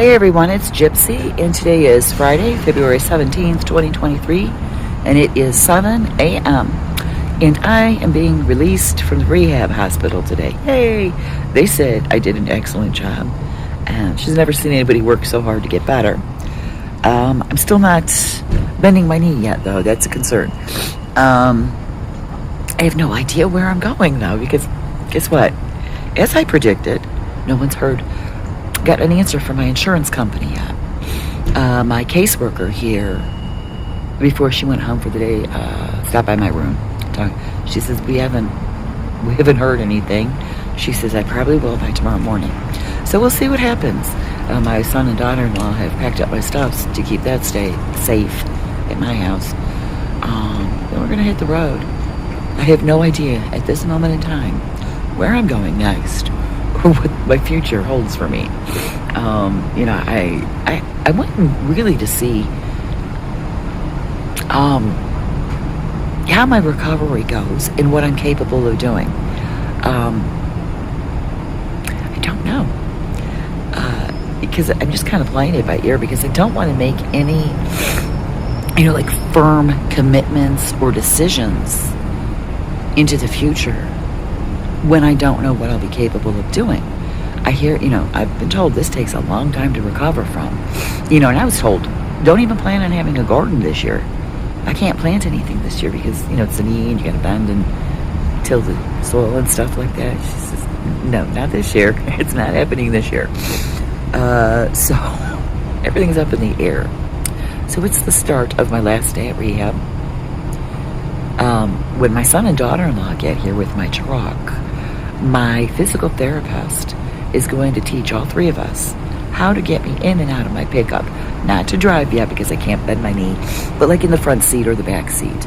Hey everyone, it's Gypsy, and today is Friday, February 17th, 2023, and it is 7 a.m. And I am being released from the rehab hospital today. Yay! They said I did an excellent job, and she's never seen anybody work so hard to get better. I'm still not bending my knee yet, though. That's a concern. I have no idea where I'm going, though, because guess what? As I predicted, no one's got an answer from my insurance company yet. My caseworker here, before she went home for the day, stopped by my room. She says, we haven't heard anything. She says, I probably will by tomorrow morning. So we'll see what happens. My son and daughter-in-law have packed up my stuff to keep that safe at my house. Then we're going to hit the road. I have no idea at this moment in time where I'm going next or what my future holds for me. I want really to see how my recovery goes and what I'm capable of doing. I don't know. Because I'm just kind of playing it by ear because I don't want to make any, firm commitments or decisions into the future when I don't know what I'll be capable of doing. I hear, I've been told this takes a long time to recover from. And I was told, don't even plan on having a garden this year. I can't plant anything this year because, it's a knee and you got to bend and till the soil and stuff like that. She says, no, not this year. It's not happening this year. So everything's up in the air. So it's the start of my last day at rehab. When my son and daughter-in-law get here with my truck, my physical therapist is going to teach all three of us how to get me in and out of my pickup. Not to drive yet because I can't bend my knee, but like in the front seat or the back seat.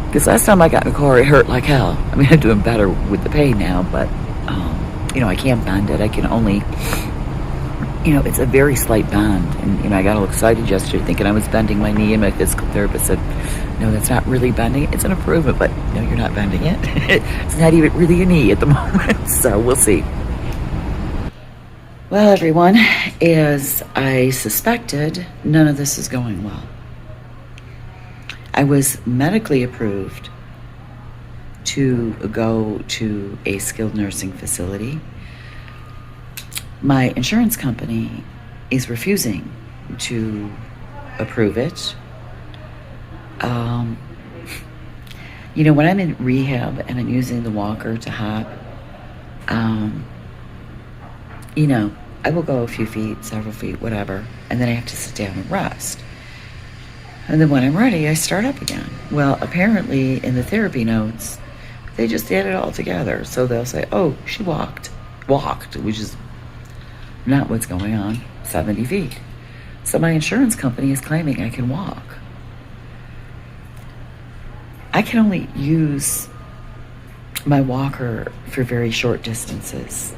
Because last time I got in a car, it hurt like hell. I mean, I'm doing better with the pain now, but, I can't bend it. I can only, it's a very slight bend. And, I got all excited yesterday thinking I was bending my knee, and my physical therapist said, no, that's not really bending it. It's an improvement, but no, you're not bending it. It's not even really a knee at the moment, so we'll see. Well, everyone, as I suspected, none of this is going well. I was medically approved to go to a skilled nursing facility. My insurance company is refusing to approve it. When I'm in rehab and I'm using the walker to hop, I will go a few feet, several feet, whatever, and then I have to sit down and rest. And then when I'm ready, I start up again. Well, apparently in the therapy notes, they just add it all together. So they'll say, oh, she walked, which is not what's going on, 70 feet. So my insurance company is claiming I can walk. I can only use my walker for very short distances.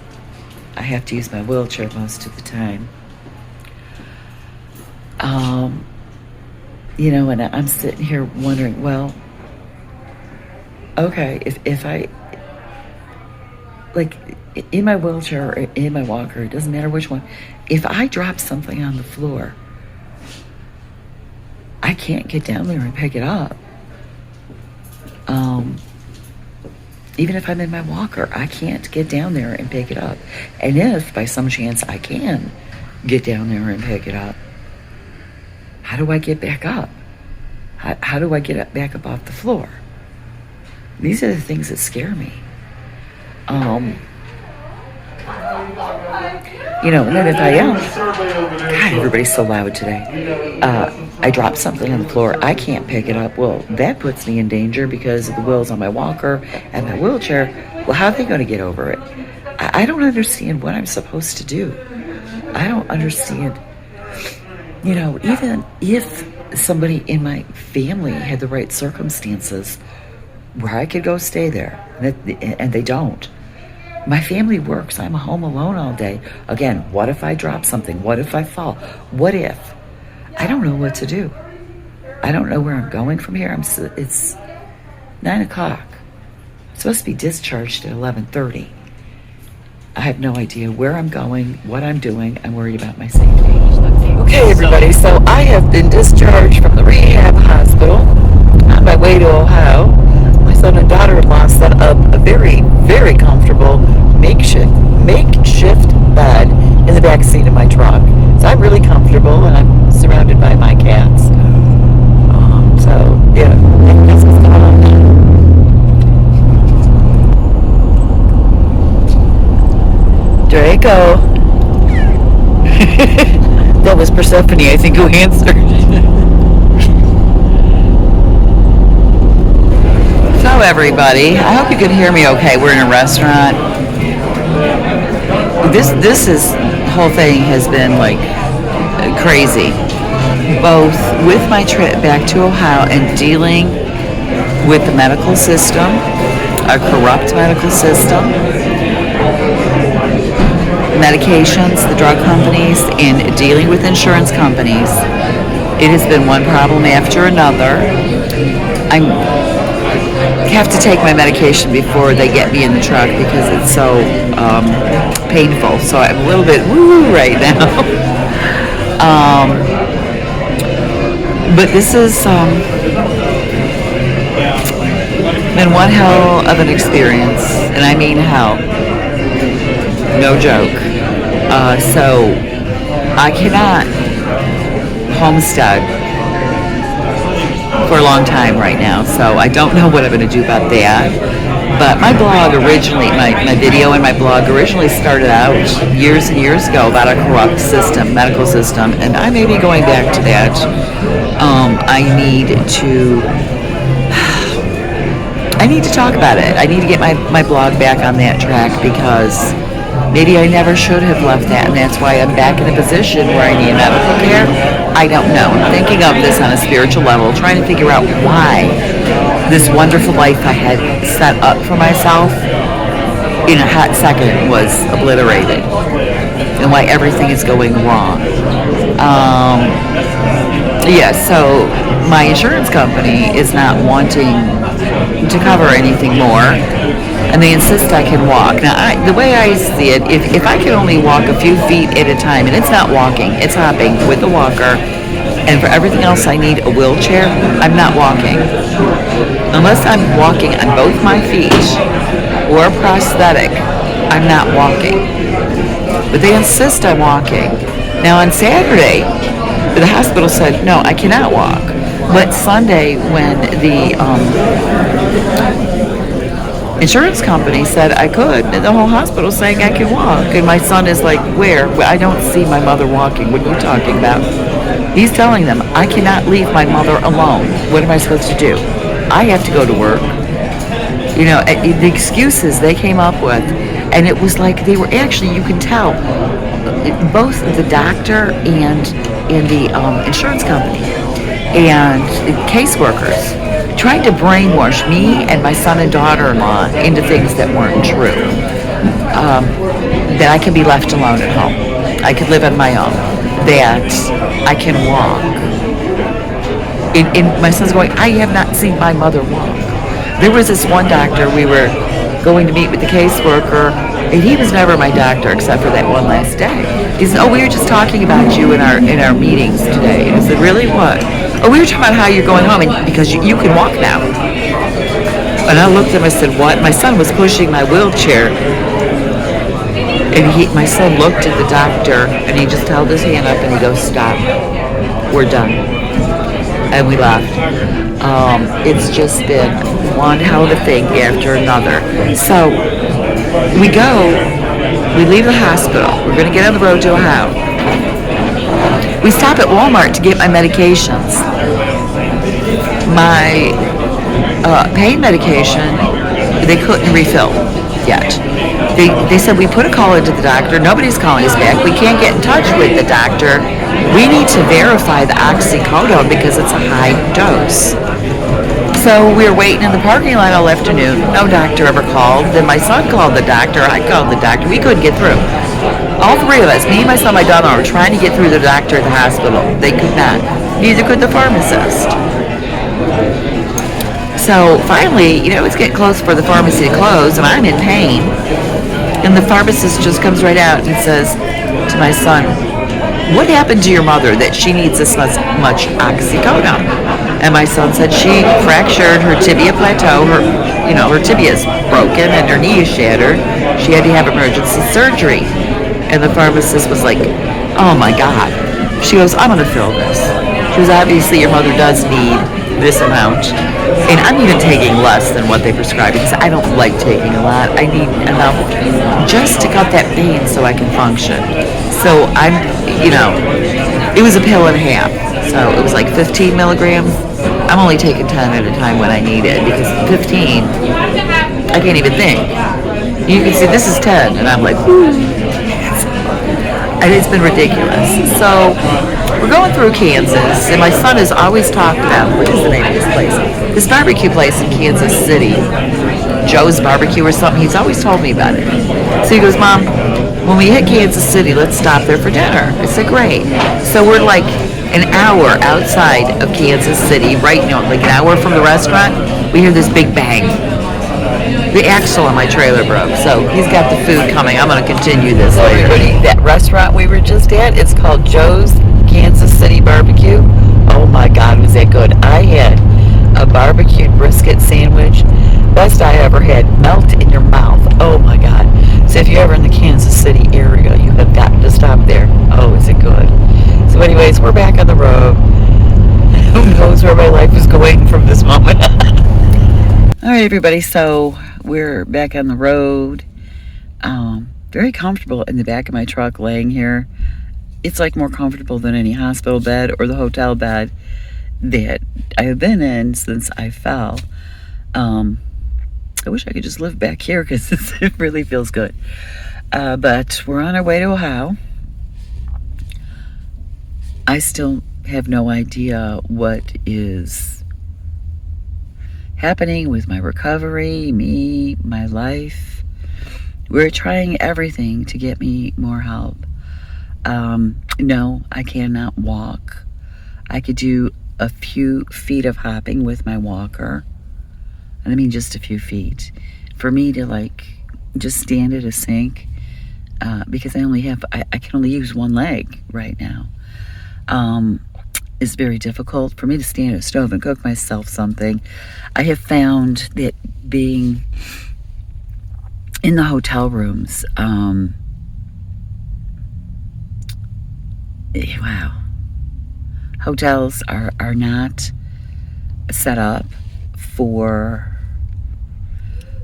I have to use my wheelchair most of the time. And I'm sitting here wondering, well, okay, if I, in my wheelchair or in my walker, it doesn't matter which one, if I drop something on the floor, I can't get down there and pick it up. Even if I'm in my walker, I can't get down there and pick it up. And if by some chance I can get down there and pick it up, how do I get back up? How do I get back up off the floor? These are the things that scare me. And then if I am, God, everybody's so loud today. I drop something on the floor, I can't pick it up. Well, that puts me in danger because of the wheels on my walker and my wheelchair. Well, how are they going to get over it? I don't understand what I'm supposed to do. I don't understand. Even if somebody in my family had the right circumstances where I could go stay there, and they don't. My family works. I'm home alone all day. Again, what if I drop something? What if I fall? What if? I don't know what to do. I don't know where I'm going from here. It's 9 o'clock. I'm supposed to be discharged at 11:30. I have no idea where I'm going, what I'm doing. I'm worried about my safety. Okay, everybody, so I have been discharged from the rehab hospital on my way to Ohio. My son and daughter-in-law set up a very, very comfortable makeshift bed in the back seat of my truck. So I'm really comfortable, and I'm surrounded by my cats. So, yeah, that's what's going on now. Draco. That was Persephone, I think, who answered. So, everybody, I hope you can hear me okay. We're in a restaurant. This whole thing has been like crazy. Both with my trip back to Ohio and dealing with the medical system, a corrupt medical system, medications, the drug companies, and dealing with insurance companies. It has been one problem after another. I have to take my medication before they get me in the truck because it's so painful. So I'm a little bit woo right now. But this has been one hell of an experience, and I mean hell. No joke. So I cannot homestead for a long time right now, so I don't know what I'm going to do about that. But my blog originally, my video and my blog originally started out years and years ago about a corrupt system, medical system, and I may be going back to that. I need to talk about it. I need to get my blog back on that track because maybe I never should have left that, and that's why I'm back in a position where I need medical care. I don't know. I'm thinking of this on a spiritual level, trying to figure out why this wonderful life I had set up for myself in a hot second was obliterated, and why everything is going wrong. So my insurance company is not wanting to cover anything more, and they insist I can walk. Now, the way I see it, if I can only walk a few feet at a time, and it's not walking, it's hopping with a walker, and for everything else I need a wheelchair, I'm not walking. Unless I'm walking on both my feet or a prosthetic, I'm not walking. But they insist I'm walking. Now, on Saturday, the hospital said, no, I cannot walk. But Sunday, when the insurance company said I could, the whole hospital saying I can walk. And my son is like, where? I don't see my mother walking. What are you talking about? He's telling them, I cannot leave my mother alone. What am I supposed to do? I have to go to work. You know, the excuses they came up with, and it was like they were actually, you can tell, both the doctor and the insurance company and caseworkers trying to brainwash me and my son and daughter-in-law into things that weren't true. That I can be left alone at home. I could live on my own. That I can walk. And my son's going, I have not seen my mother walk. There was this one doctor, we were going to meet with the caseworker, and he was never my doctor except for that one last day. He said, oh, we were just talking about you in our meetings today. And I said, really, what? Oh, we were talking about how you're going home, and because you can walk now. And I looked at him, I said, what? My son was pushing my wheelchair, and my son looked at the doctor, and he just held his hand up, and he goes, stop, we're done. And we left. It's just been one hell of a thing after another. So we leave the hospital. We're going to get on the road to Ohio. We stop at Walmart to get my medications. My pain medication, they couldn't refill yet. They said, we put a call into the doctor. Nobody's calling us back. We can't get in touch with the doctor. We need to verify the oxycodone because it's a high dose. So we were waiting in the parking lot all afternoon. No doctor ever called. Then my son called the doctor. I called the doctor. We couldn't get through. All three of us, me, my son, my daughter, were trying to get through the doctor at the hospital. They could not. Neither could the pharmacist. So finally, it's getting close for the pharmacy to close, and I'm in pain. And the pharmacist just comes right out and says to my son, what happened to your mother that she needs this much oxycodone? And my son said she fractured her tibia plateau. Her tibia is broken and her knee is shattered. She had to have emergency surgery. And the pharmacist was like, oh my God. She goes, I'm going to fill this. She goes, obviously your mother does need this amount. And I'm even taking less than what they prescribe because I don't like taking a lot. I need enough just to cut that pain so I can function. So it was a pill and a half. So it was like 15 milligrams. I'm only taking 10 at a time when I need it because 15, I can't even think. You can see this is 10 and I'm like, whoo. And it's been ridiculous. So we're going through Kansas, and my son has always talked about, what is the name of this place? This barbecue place in Kansas City, Joe's Barbecue or something. He's always told me about it. So he goes, Mom, when we hit Kansas City, let's stop there for dinner. I said, great. So we're like an hour outside of Kansas City, right, like an hour from the restaurant. We hear this big bang. The axle on my trailer broke, so he's got the food coming. I'm going to continue this later. That restaurant we were just at, it's called Joe's Kansas City Barbecue. Oh my God, was that good. I had a barbecued brisket sandwich. Best I ever had. Melt in your mouth. Oh my God. So if you're ever in the Kansas City area, you have got to stop there. Oh, is it good. So anyways, we're back on the road. Who knows where my life is going from this moment. All right, everybody, so we're back on the road. Very comfortable in the back of my truck laying here. It's like more comfortable than any hospital bed or the hotel bed that I have been in since I fell. I wish I could just live back here because it really feels good. But we're on our way to Ohio. I still have no idea what is happening with my recovery, me, my life. We're trying everything to get me more help. No, I cannot walk. I could do a few feet of hopping with my walker. And I mean just a few feet. For me to just stand at a sink, because I can only use one leg right now. Is very difficult for me to stand at a stove and cook myself something. I have found that being in the hotel rooms, wow, hotels are not set up for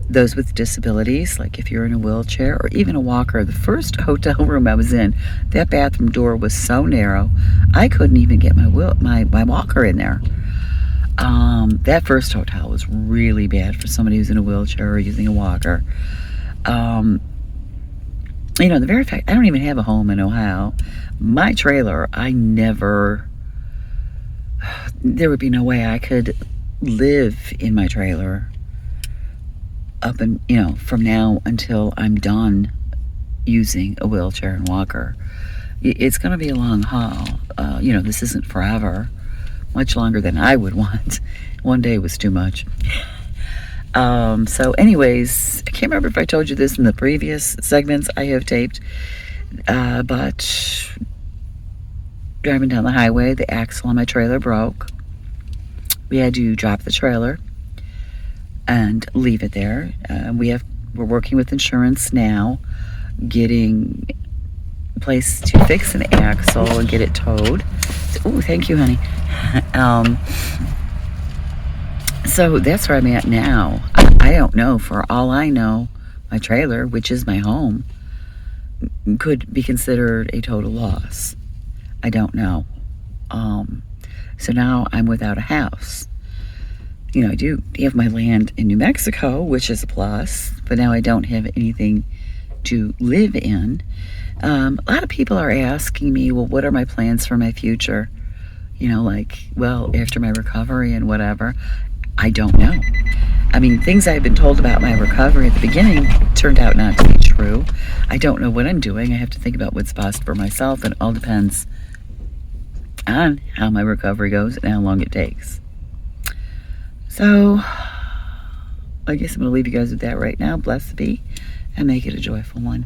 those with disabilities, like if you're in a wheelchair or even a walker. The first hotel room I was in, that bathroom door was so narrow, I couldn't even get my walker in there. That first hotel was really bad for somebody who's in a wheelchair or using a walker. The very fact, I don't even have a home in Ohio. My trailer, there would be no way I could live in my trailer up and, from now until I'm done using a wheelchair and walker. It's going to be a long haul. This isn't forever, much longer than I would want. One day was too much. So anyways, I can't remember if I told you this in the previous segments I have taped, but driving down the highway, the axle on my trailer broke. We had to drop the trailer and leave it there. We're working with insurance now, getting a place to fix an axle and get it towed. Oh, thank you, honey. So that's where I'm at now. I don't know. For all I know, my trailer, which is my home, could be considered a total loss. I don't know. So now I'm without a house. I do have my land in New Mexico, which is a plus, but now I don't have anything to live in. A lot of people are asking me, well, what are my plans for my future? After my recovery and whatever. I don't know. I mean, things I've been told about my recovery at the beginning turned out not to be true. I don't know what I'm doing. I have to think about what's best for myself, and it all depends on how my recovery goes and how long it takes. So, I guess I'm going to leave you guys with that right now. Blessed be. and make it a joyful one.